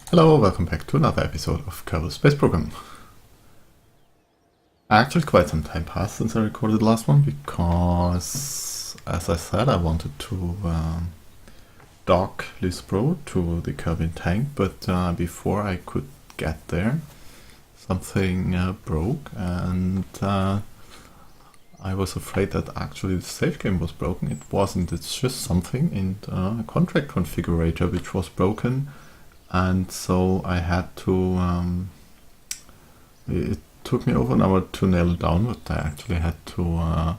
Hello, welcome back to another episode of Kerbin Space Program. Actually, quite some time passed since I recorded the last one because, as I said, I wanted to dock Lispro to the Kerbin tank, but before I could get there, something broke, and I was afraid that actually the save game was broken. It wasn't, it's just something in the contract configurator which was broken. And so I had to, it took me over an hour to nail it down, but I actually had to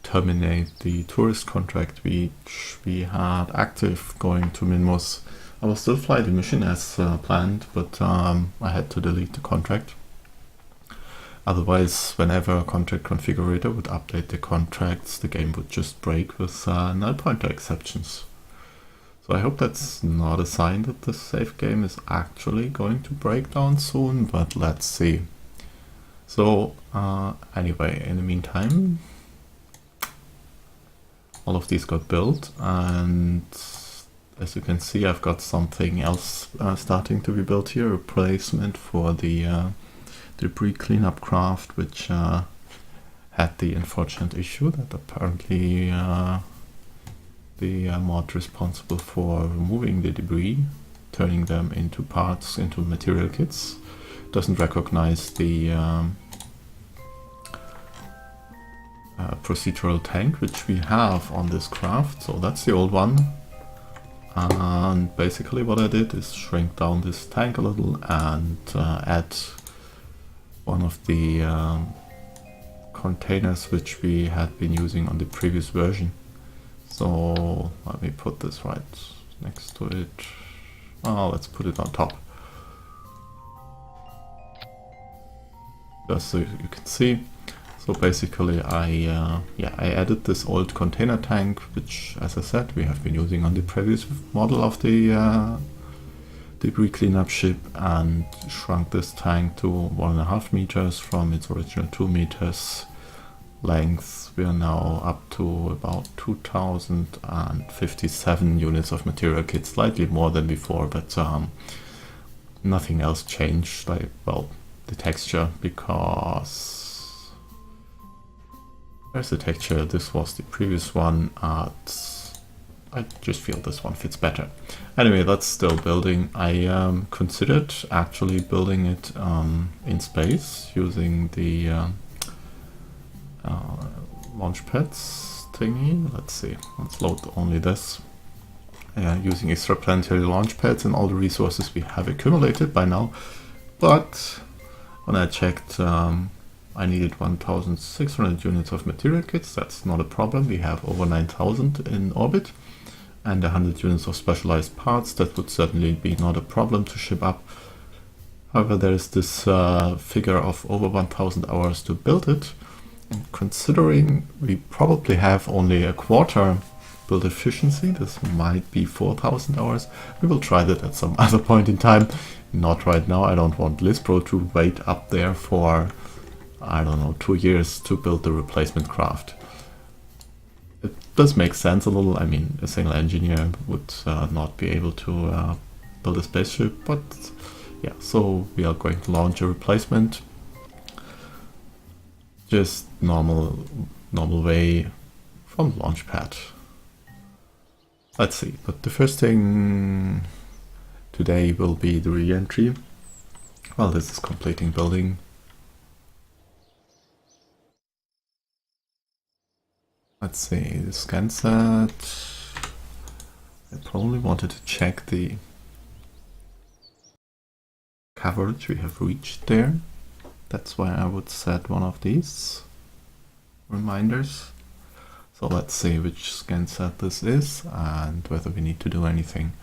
terminate the tourist contract which we had active going to Minmus. I will still fly the mission as planned, but I had to delete the contract. Otherwise, whenever a contract configurator would update the contracts, the game would just break with null pointer exceptions. So I hope that's not a sign that the save game is actually going to break down soon, but let's see. So anyway, in the meantime, all of these got built, and as you can see, I've got something else starting to be built here, a replacement for the debris cleanup craft, which had the unfortunate issue that apparently the mod responsible for removing the debris, turning them into parts, into material kits, doesn't recognize the procedural tank which we have on this craft. So that's the old one, and basically what I did is shrink down this tank a little and add one of the containers which we had been using on the previous version. So let me put this right next to it. Oh, let's put it on top. Just so you can see. So basically I added this old container tank, which, as I said, we have been using on the previous model of the debris cleanup ship, and shrunk this tank to 1.5 meters from its original 2 meters length. We are now up to about 2057 units of material kits, slightly more than before, but nothing else changed, like, well, the texture, because there's the texture, this was the previous one, I just feel this one fits better. Anyway, that's still building. I considered actually building it in space using the launch pads thingy. Let's see, let's load only this. Using extraplanetary launch pads and all the resources we have accumulated by now. But when I checked, I needed 1,600 units of material kits. That's not a problem. We have over 9,000 in orbit, and 100 units of specialized parts. That would certainly be not a problem to ship up. However, there is this figure of over 1,000 hours to build it. And considering we probably have only a quarter build efficiency, this might be 4,000 hours. We will try that at some other point in time. Not right now. I don't want Lispro to wait up there for, I don't know, 2 years to build the replacement craft. It does make sense a little. I mean, a single engineer would not be able to build a spaceship, but yeah, so we are going to launch a replacement. Just normal way from launch pad. Let's see, but the first thing today will be the re-entry. Well, this is completing building. Let's see, the scan set. I probably wanted to check the coverage we have reached there. That's why I would set one of these reminders. So let's see which scan set this is and whether we need to do anything.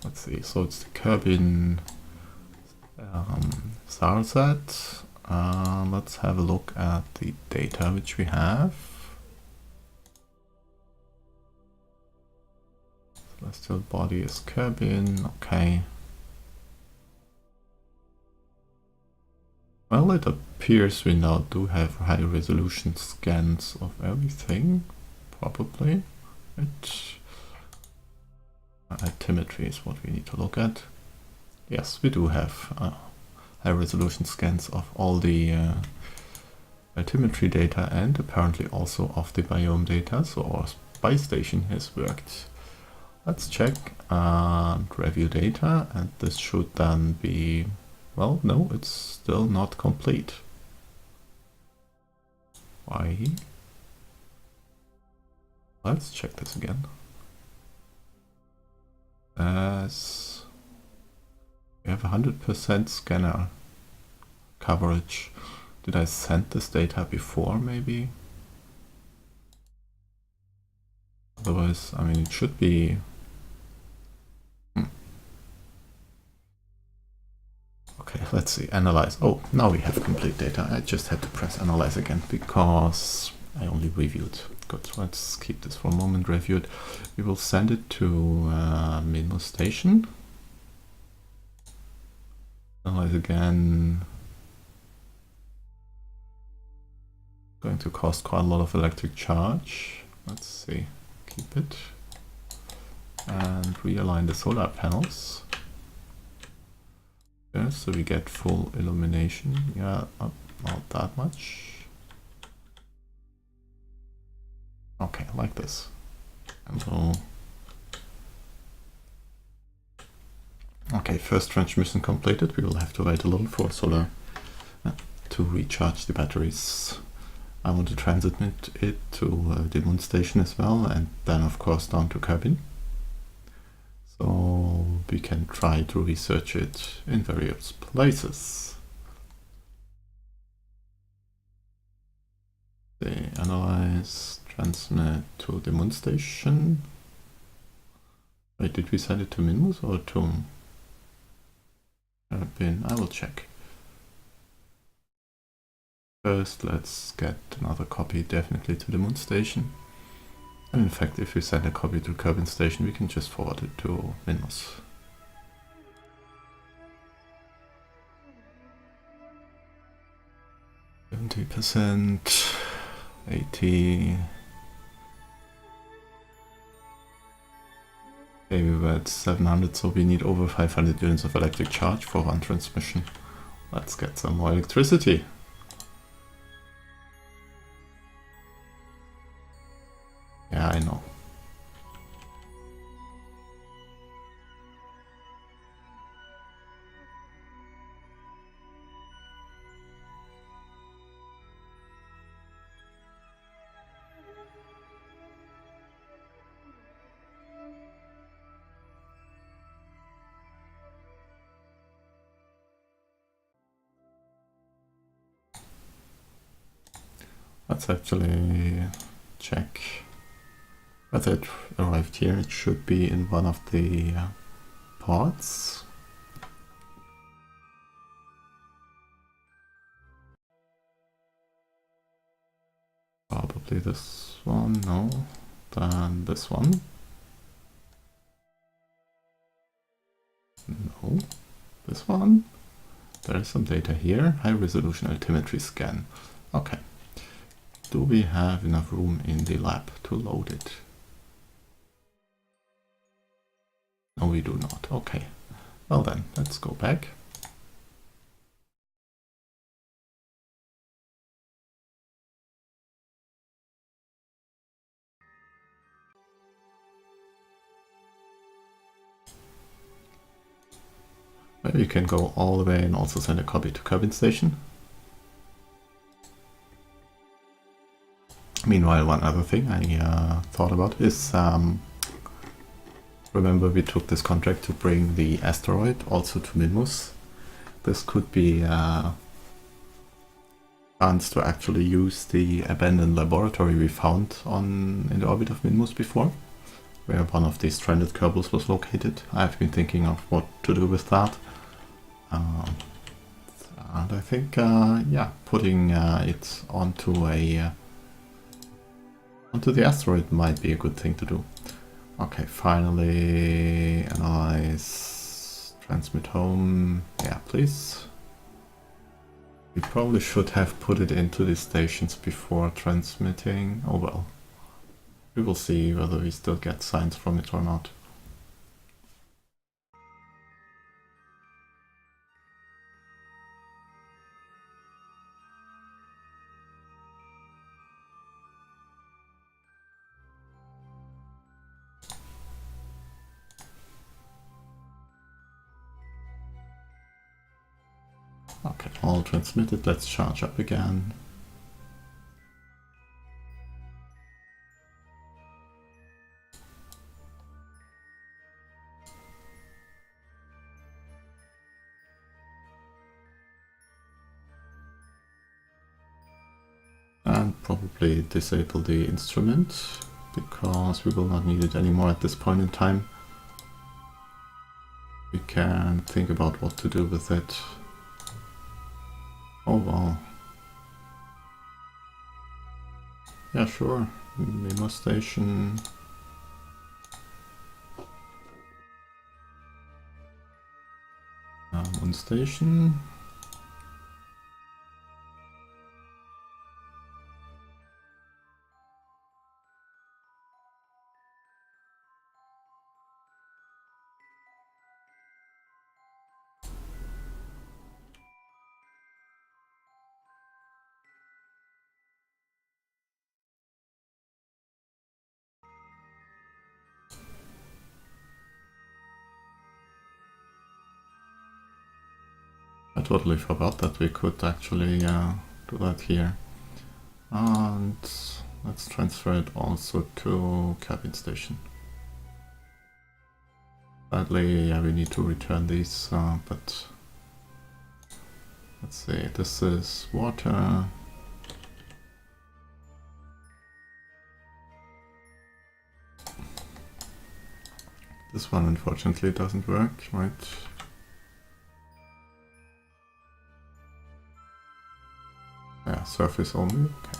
Let's see, so it's the Kerbin SAR set. Let's have a look at the data which we have. Celestial body is Kerbin, okay. Well, it appears we now do have high resolution scans of everything, probably. I altimetry is what we need to look at. Yes, we do have high resolution scans of all the altimetry data and apparently also of the biome data, so our spy station has worked. Let's check and review data, and this should then be, well, no, it's still not complete. Why? Let's check this again. As we have 100% scanner coverage. Did I send this data before, maybe? Otherwise, I mean, it should be... Okay, let's see, analyze. Oh, now we have complete data. I just had to press analyze again because I only reviewed. Good, so let's keep this for a moment reviewed. We will send it to Minmus station. Analyze again. Going to cost quite a lot of electric charge. Let's see, keep it. And realign the solar panels. Yeah, so we get full illumination. Yeah, not that much. Okay, like this. And so, okay, first transmission completed. We will have to wait a little for solar to recharge the batteries. I want to transmit it to the moon station as well, and then of course down to Kerbin. So we can try to research it in various places. They analyze, transmit to the moon station. Wait, did we send it to Minmus or to Kerbin? I will check. First, let's get another copy definitely to the moon station. And in fact, if we send a copy to Kerbin station, we can just forward it to Minmus. %, 80. Okay, we were at 700, so we need over 500 units of electric charge for one transmission. Let's get some more electricity. Yeah, I know. Let's actually check whether it arrived here. It should be in one of the pods. Probably this one, no. Then this one. No. This one. There is some data here. High resolution altimetry scan. Okay. Do we have enough room in the lab to load it? No, we do not. Okay. Well then, let's go back. Maybe you can go all the way and also send a copy to Kerbin station. Meanwhile, one other thing I thought about is, remember we took this contract to bring the asteroid also to Minmus. This could be a chance to actually use the abandoned laboratory we found in the orbit of Minmus before, where one of the stranded Kerbals was located. I've been thinking of what to do with that. And I think, yeah, putting it onto the asteroid might be a good thing to do. Okay, finally analyze, transmit home. Yeah, please. We probably should have put it into the stations before transmitting. Oh well. We will see whether we still get signs from it or not. Okay, all transmitted. Let's charge up again. And probably disable the instrument, because we will not need it anymore at this point in time. We can think about what to do with it. Oh wow. Yeah, sure. Minmus station. One station. I totally forgot that we could actually do that here. And let's transfer it also to Kerbin station. Sadly, yeah, we need to return these, but let's see, this is water. This one unfortunately doesn't work, right? Yeah, surface only, okay.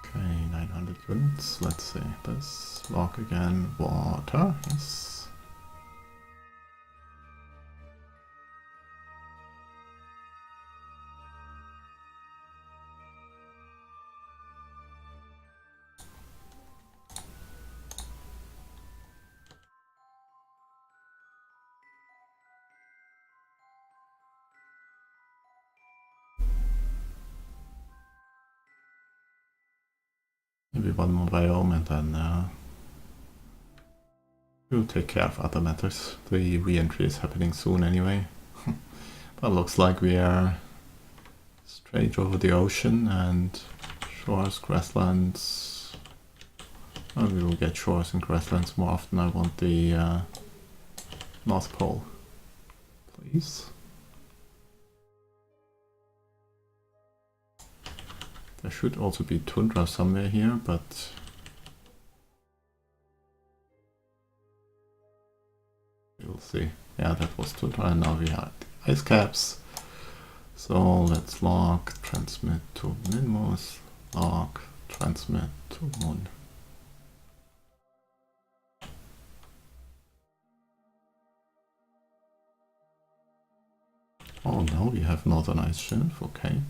Okay, 900 units, let's see, this log again, water, yes. Maybe one more biome and then we'll take care of other matters. The re-entry is happening soon anyway. But looks like we are straight over the ocean and shores, grasslands. Oh, we will get shores and grasslands more often. I want the North Pole, please. There should also be tundra somewhere here, but we'll see. Yeah, that was tundra, and now we have ice caps. So let's log, transmit to Minmus, log, transmit to Moon. Oh, now we have northern ice shelf, okay.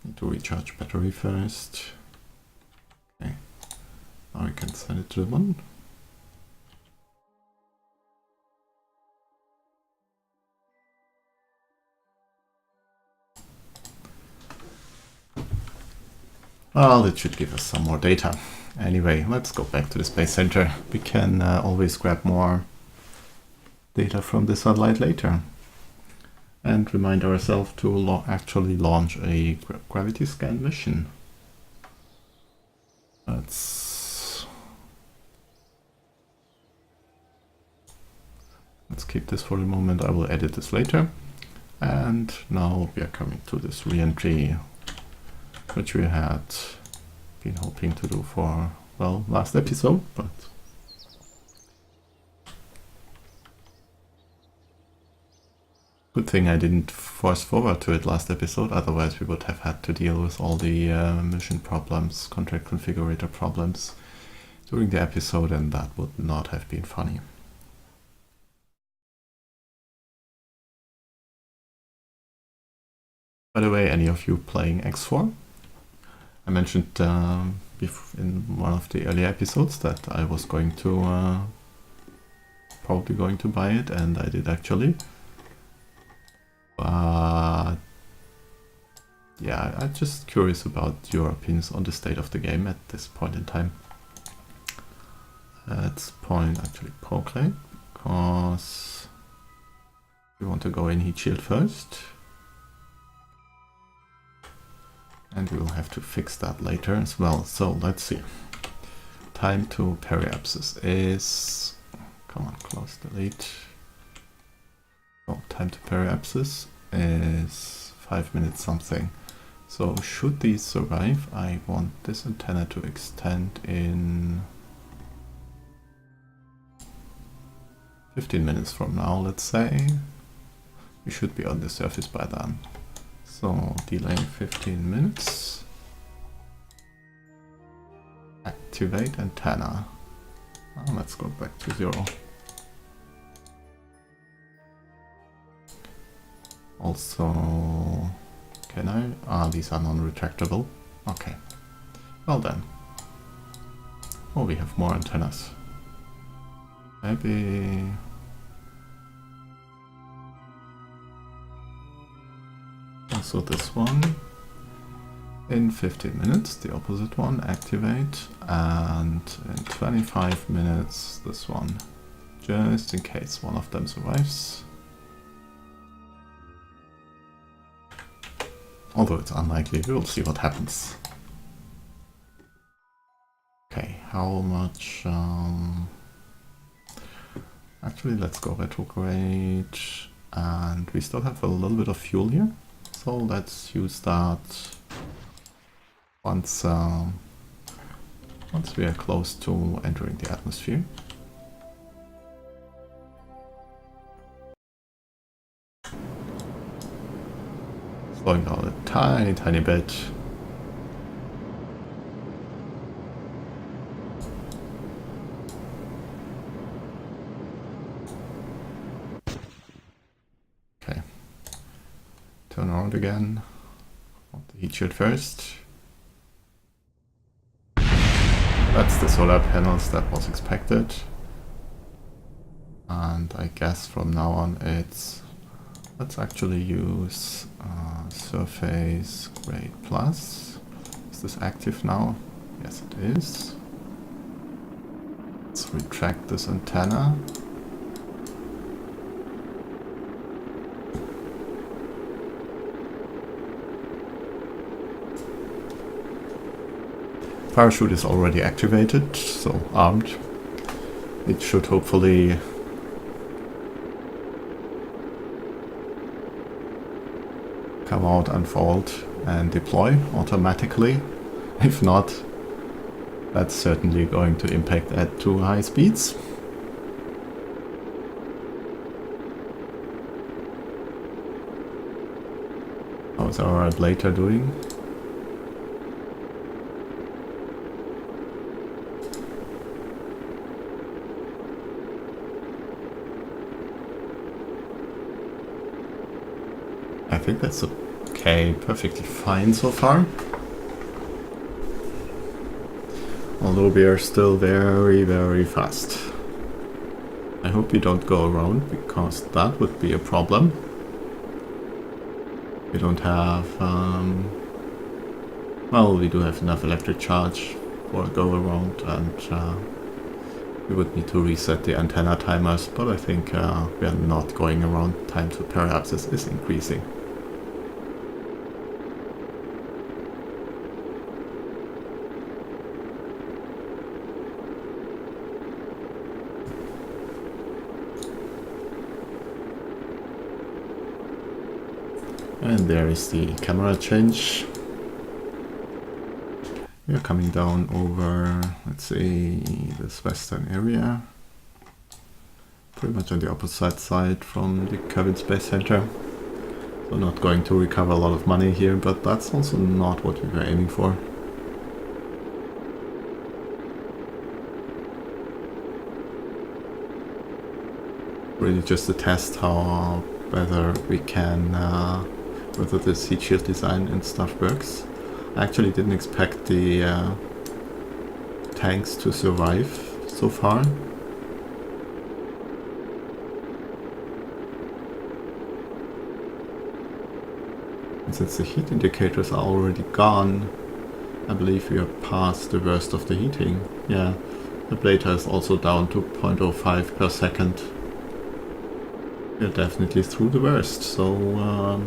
Need to recharge battery first. Okay, now we can send it to the Moon. Well, it should give us some more data. Anyway, let's go back to the Space Center. We can always grab more data from the satellite later. And remind ourselves to actually launch a gravity scan mission. Let's keep this for a moment. I will edit this later. And now we are coming to this re-entry, which we had been hoping to do for, well, last episode, but good thing I didn't force forward to it last episode, otherwise we would have had to deal with all the mission problems, contract configurator problems during the episode, and that would not have been funny. By the way, any of you playing X4? I mentioned in one of the earlier episodes that I was going to probably going to buy it, and I did actually. But yeah, I'm just curious about your opinions on the state of the game at this point in time. Let's point actually proclaim, because we want to go in heat shield first. And we will have to fix that later as well. So let's see. Time to periapsis is... Come on, close delete. Oh, time to periapsis is 5 minutes something. So should these survive, I want this antenna to extend in 15 minutes from now, let's say. We should be on the surface by then. So delay 15 minutes. Activate antenna. Let's go back to 0. Also, can I? These are non-retractable. Okay. Well then. Oh, we have more antennas. Maybe... Also this one. In 15 minutes, the opposite one, activate. And in 25 minutes, this one. Just in case one of them survives. Although it's unlikely, we'll see what happens. Okay, how much... Actually, let's go retrograde. And we still have a little bit of fuel here. So let's use that once we are close to entering the atmosphere. Slowing down a tiny bit. Okay. Turn around again. Want the heat shield first. That's the solar panels, that was expected. And I guess from now on it's... Let's actually use surface grade plus. Is this active now? Yes, it is. Let's retract this antenna. Parachute is already activated, so armed. It should hopefully come out, unfold and deploy automatically. If not, that's certainly going to impact at too high speeds. How's our ablator doing? I think that's okay, perfectly fine so far. Although we are still very fast. I hope we don't go around, because that would be a problem. We don't have... well, we do have enough electric charge for a go around, and we would need to reset the antenna timers, but I think we are not going around. Time to periapsis is increasing. And there is the camera change. We are coming down over, let's say, this western area. Pretty much on the opposite side from the Kerbin Space Center. So not going to recover a lot of money here, but that's also not what we were aiming for. Really just to test how whether we can whether this heat shield design and stuff works. I actually didn't expect the tanks to survive so far. And since the heat indicators are already gone, I believe we are past the worst of the heating. Yeah, the ablator is also down to 0.05 per second. We're definitely through the worst, so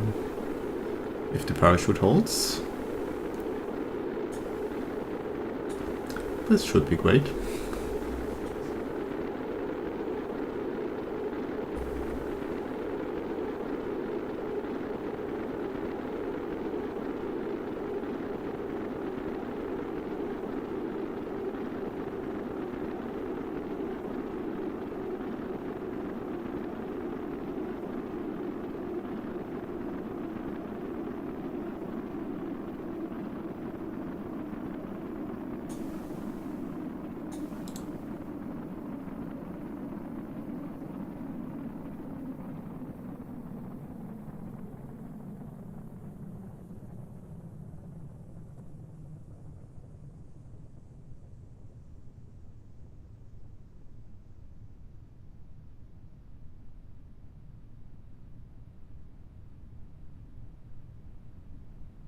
if the parachute holds, this should be great.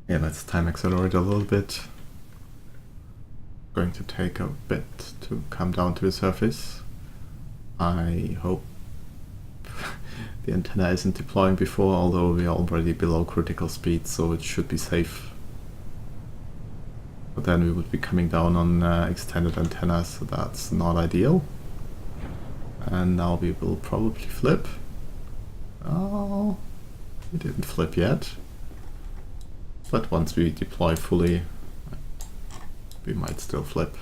Yeah, let's time accelerate a little bit. Going to take a bit to come down to the surface. I hope the antenna isn't deploying before, although we are already below critical speed, so it should be safe. But then we would be coming down on extended antennas, so that's not ideal. And now we will probably flip. Oh, we didn't flip yet. But once we deploy fully, we might still flip.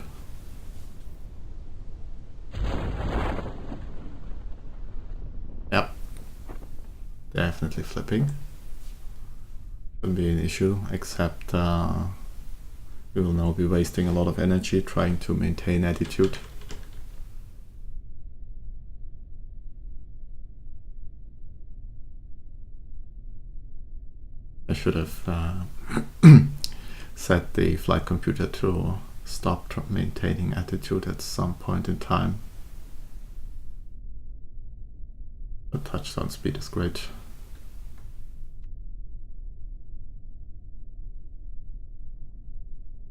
Yep, definitely flipping. Shouldn't be an issue, except we will now be wasting a lot of energy trying to maintain attitude. I should have set the flight computer to stop maintaining attitude at some point in time. The touchdown speed is great.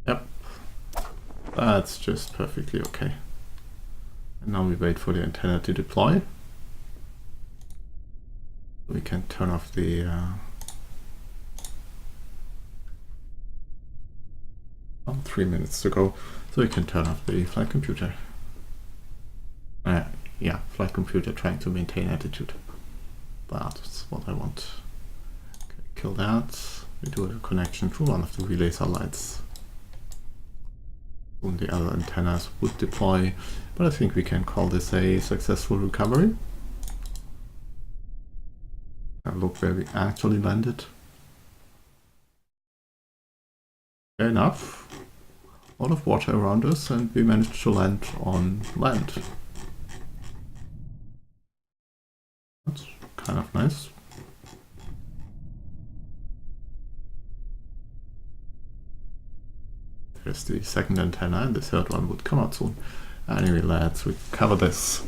Yep, that's just perfectly okay. And now we wait for the antenna to deploy. We can turn off the 3 minutes to go, so we can turn off the flight computer. Yeah, flight computer trying to maintain attitude. That's what I want. Okay, kill that. We do a connection through one of the relay satellites. And the other antennas would deploy, but I think we can call this a successful recovery. Have a look where we actually landed. Fair enough. A lot of water around us, and we managed to land on land. That's kind of nice. There's the second antenna, and the third one would come out soon. Anyway, let's recover this.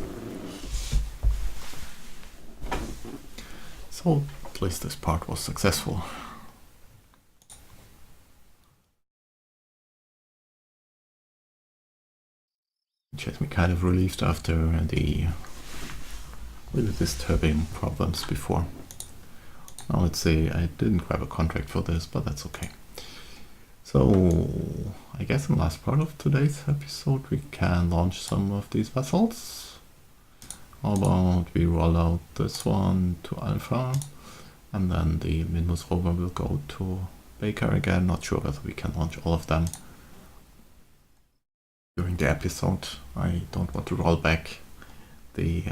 So, at least this part was successful. Which has me kind of relieved after the really disturbing problems before. Now let's say I didn't grab a contract for this, but that's okay. So I guess in the last part of today's episode we can launch some of these vessels. How about we roll out this one to Alpha, and then the Minmus rover will go to Baker again. Not sure whether we can launch all of them during the episode. I don't want to roll back the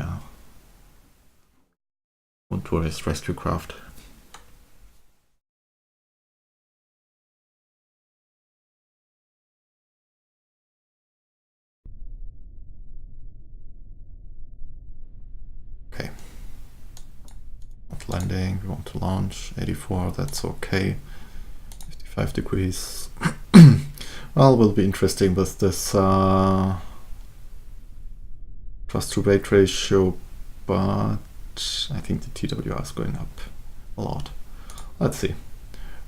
tourist rescue craft. Okay. Not landing, we want to launch 84, that's okay. 5 degrees. Well, will be interesting with this thrust to weight ratio, but I think the TWR is going up a lot. Let's see.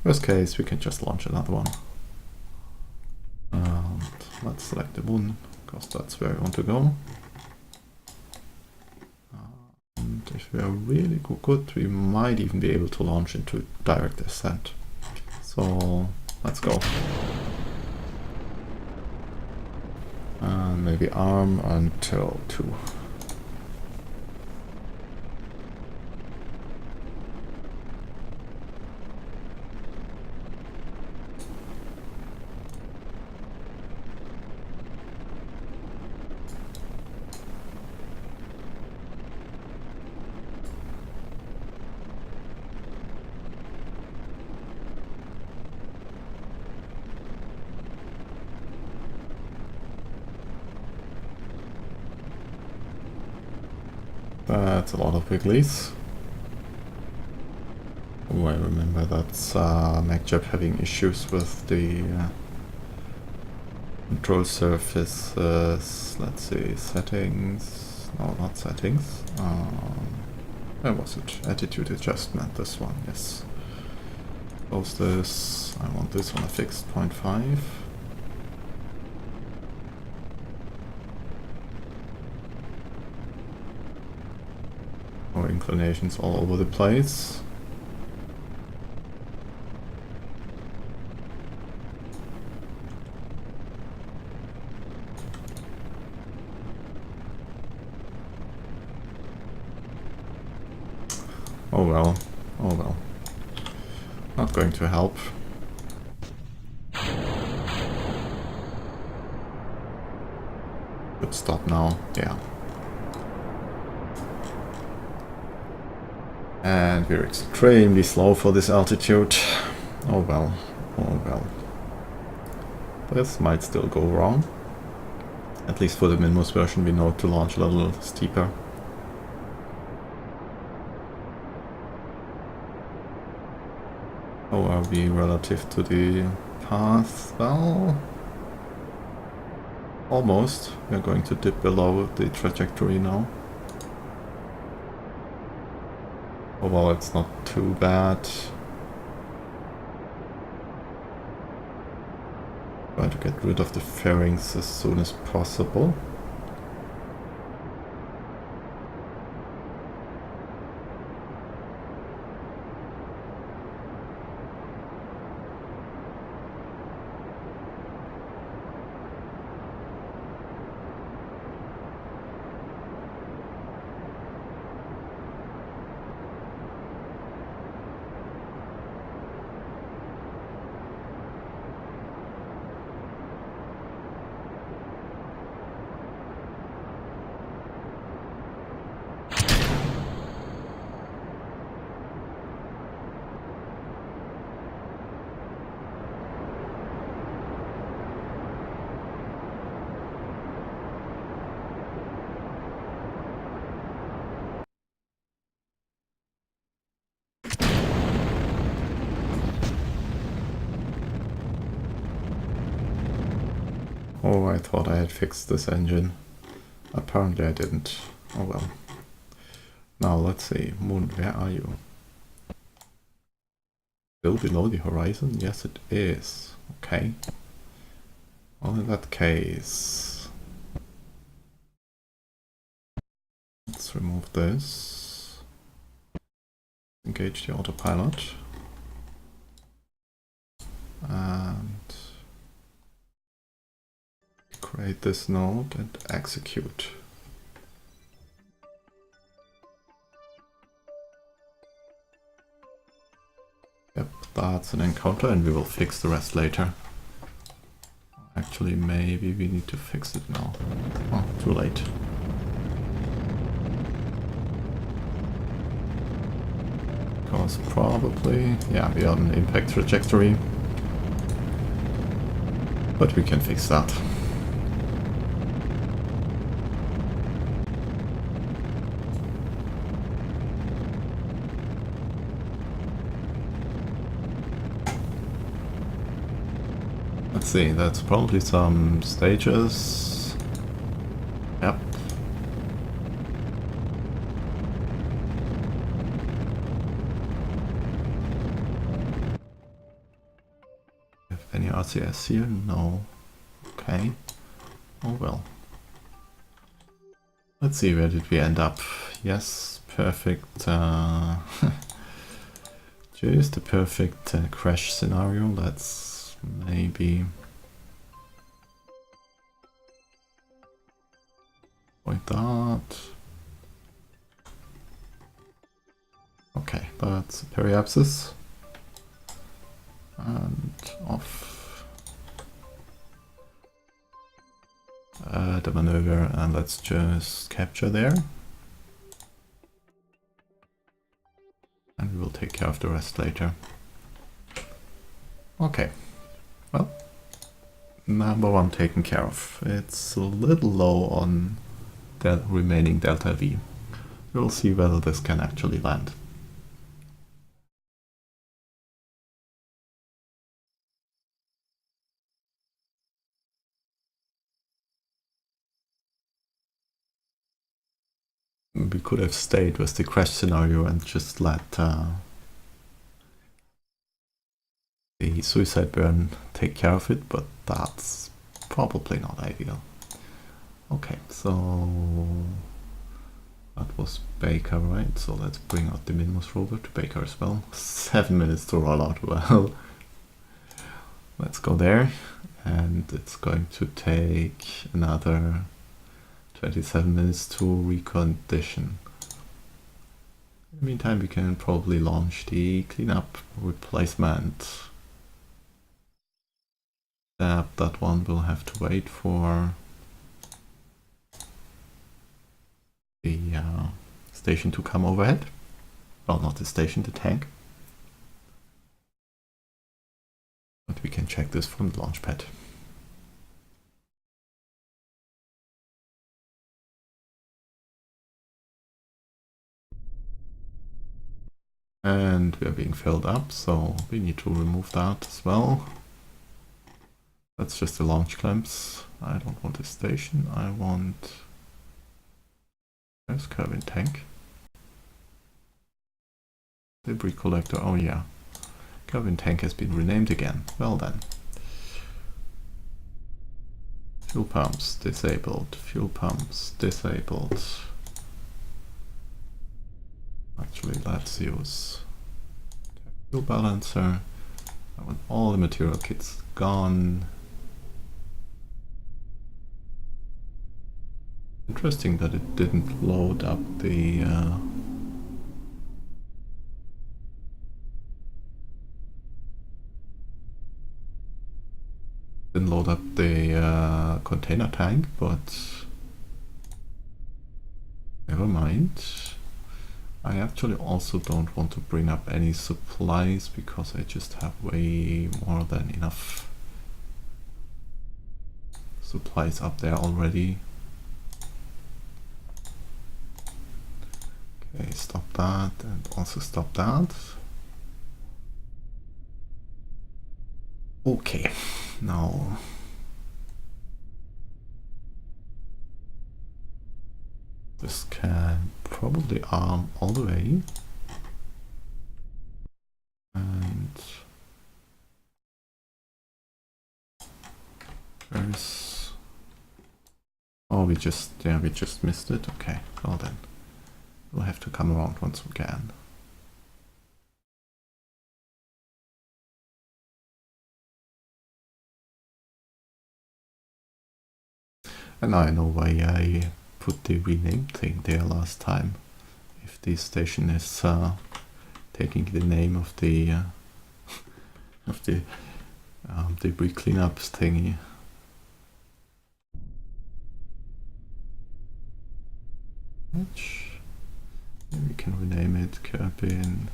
Worst case, we can just launch another one. And let's select the moon, because that's where I want to go. And if we are really good, we might even be able to launch into direct ascent. So let's go. And maybe arm until 2. That's a lot of wigglies. Oh, I remember that's MacJab having issues with the control surfaces. Let's see, settings. No, not settings. Where was it? Attitude adjustment, this one, yes. Close this. I want this on a fixed 0.5. Our inclinations all over the place. Oh well, oh well. Not going to help. Good stop now, yeah. And we're extremely slow for this altitude. Oh well, oh well. This might still go wrong. At least for the Minmus version we know to launch a little steeper. How are we relative to the path? Well, almost. We're going to dip below the trajectory now. Oh well, it's not too bad. Try to get rid of the fairings as soon as possible. Oh, I thought I had fixed this engine. Apparently I didn't. Oh well. Now let's see. Moon, where are you? Still below the horizon? Yes it is. Okay. Well, in that case... let's remove this. Engage the autopilot. And... create this node and execute. Yep, that's an encounter and we will fix the rest later. Actually, maybe we need to fix it now. Oh, too late. Because probably, yeah, we are on an impact trajectory. But we can fix that. Let's see, that's probably some stages. Yep. Have any RCS here? No. Okay. Oh well. Let's see, where did we end up? Yes, perfect. Just a perfect crash scenario. Let's maybe point that. Okay, that's a periapsis. And off. The maneuver, and let's just capture there. And we will take care of the rest later. Okay, well, number one taken care of. It's a little low on the remaining delta V. We'll see whether this can actually land. We could have stayed with the crash scenario and just let the suicide burn take care of it, but that's probably not ideal. Okay, so that was Baker, right? So let's bring out the Minmus rover to Baker as well. 7 minutes to roll out. Well, let's go there, and it's going to take another 27 minutes to recondition. In the meantime, we can probably launch the cleanup replacement. That one will have to wait for the station to come overhead. Well, not the station, the tank. But we can check this from the launch pad. And we are being filled up, so we need to remove that as well. That's just the launch clamps. I don't want a station, I want... There's Kerbin tank. Debris collector, oh yeah. Kerbin tank has been renamed again. Well then. Fuel pumps disabled, fuel pumps disabled. Actually, let's use fuel balancer. I want all the material kits gone. Interesting that it didn't load up the container tank, but never mind. I actually also don't want to bring up any supplies because I just have way more than enough supplies up there already. Okay, stop that and also stop that. Okay, now this can probably arm all the way, and there's, oh, we just missed it. Okay, well then we'll have to come around once again. And now I know why I put the rename thing there last time. If the station is taking the name of the debris cleanups thingy. Which maybe we can rename it Kerbin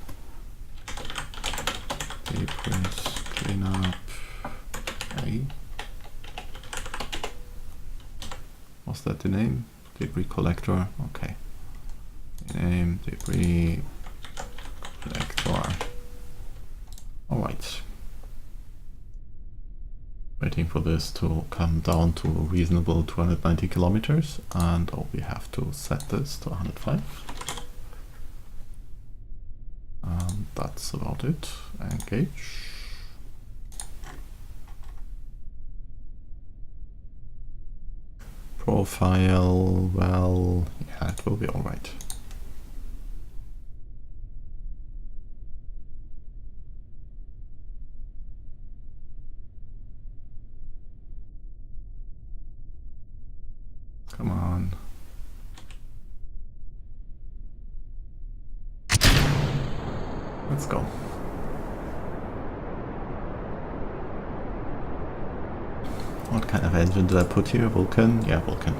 debris cleanup A. Was that the name? Debris collector. Okay. Name debris collector. Alright. waiting for this to come down to a reasonable 290 kilometers, and we have to set this to 105. And that's about it. Engage. Profile, well, yeah, it will be alright. Come on. Let's go. What kind of engine did I put here? Vulcan? Yeah, Vulcan.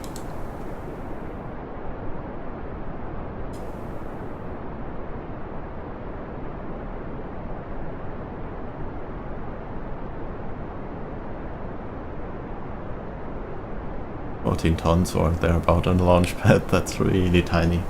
Tons or thereabout on the launch pad. That's really tiny.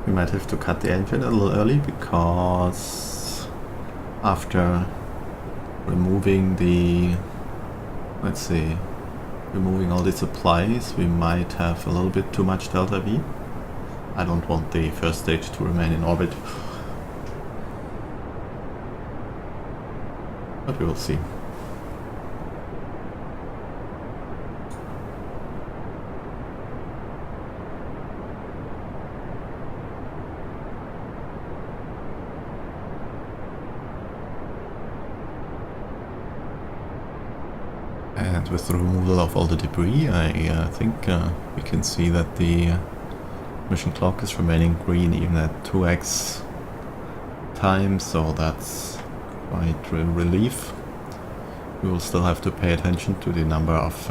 We might have to cut the engine a little early because after removing the, let's see, removing all the supplies, we might have a little bit too much delta V. I don't want the first stage to remain in orbit, but we will see. And with the removal of all the debris, I think we can see that the mission clock is remaining green even at 2x time, so that's quite a relief. We will still have to pay attention to the number of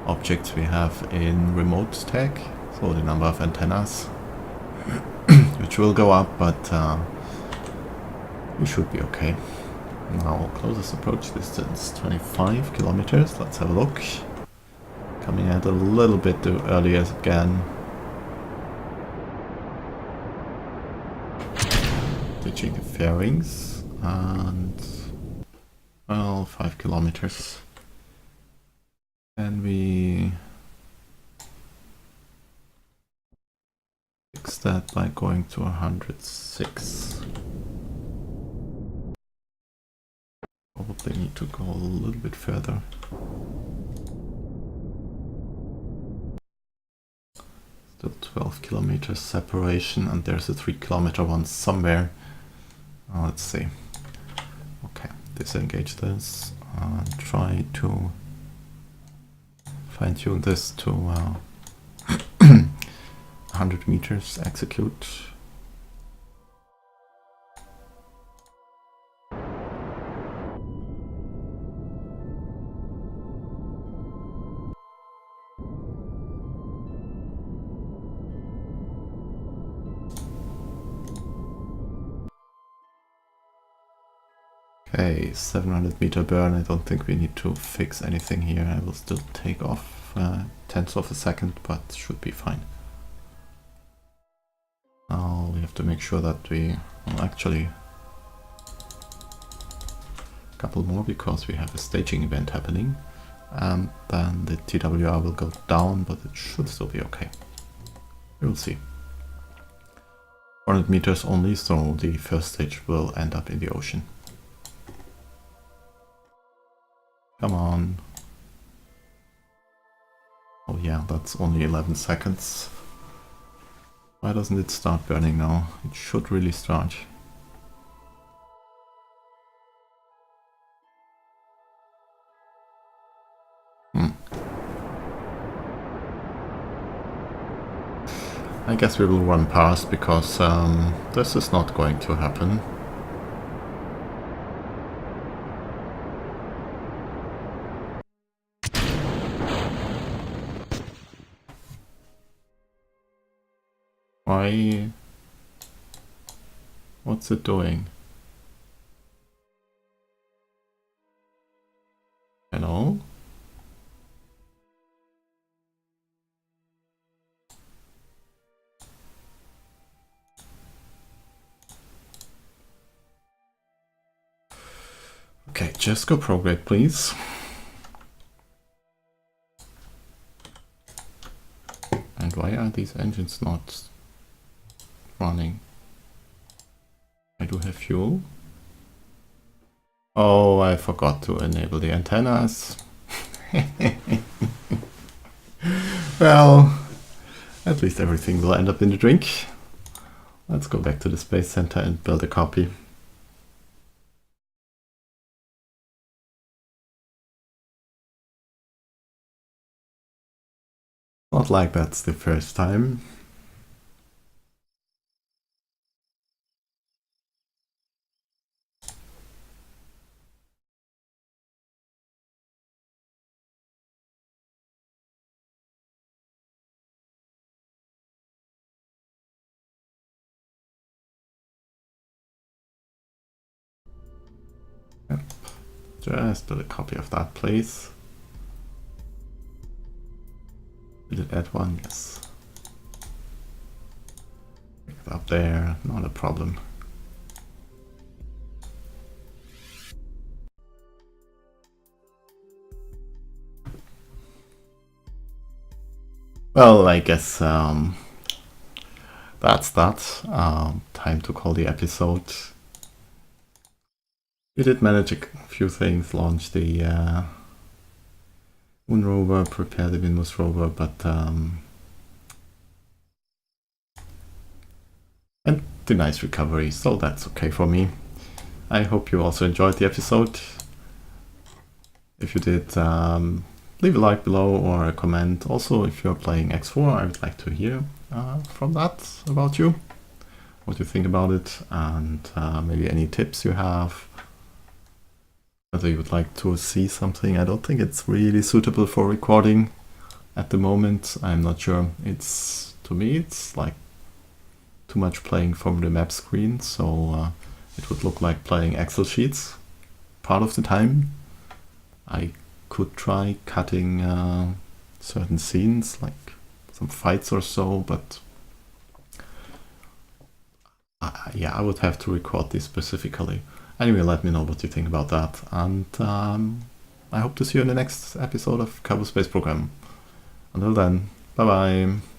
objects we have in remote tag, so the number of antennas, which will go up, but we should be okay. Now, closest approach distance 25 kilometers. Let's have a look. Coming out a little bit too early again. Ditching the fairings and, well, 5 kilometers. And we fix that by going to 106. Probably need to go a little bit further. Still 12 kilometers separation, and there's a 3-kilometer one somewhere. Let's see. Okay, disengage this and try to fine-tune this to 100 meters. Execute. Okay, 700 meter burn. I don't think we need to fix anything here. I will still take off tenths of a second, but should be fine. Now we have to make sure that we, well, actually a couple more, because we have a staging event happening, and then the TWR will go down, but it should still be okay. We will see. 400 meters only, so the first stage will end up in the ocean. Come on. Oh yeah, that's only 11 seconds. Why doesn't it start burning now? It should really start. I guess we will run past, because this is not going to happen. Why? What's it doing? Hello? Just go prograde, please. And why are these engines not running? I do have fuel. Oh, I forgot to enable the antennas. Well, at least everything will end up in the drink. Let's go back to the Space Center and build a copy. Not like that's the first time. Yep. Just build a copy of that, please. Did it add one? Yes. Pick it up there, not a problem. Well, I guess that's that. Time to call the episode. We did manage a few things, launch the Moon rover, prepare the Minmus rover, but and the nice recovery, so that's okay for me. I hope you also enjoyed the episode. If you did, leave a like below or a comment. Also, if you're playing X4, I would like to hear from that about you, what you think about it, and maybe any tips you have. Whether you would like to see something. I don't think it's really suitable for recording at the moment. I'm not sure. It's, to me, it's like too much playing from the map screen, so it would look like playing Excel sheets part of the time. I could try cutting certain scenes, like some fights or so, but yeah, I would have to record this specifically. Anyway, let me know what you think about that, and I hope to see you in the next episode of Kerbin Space Program. Until then, bye bye.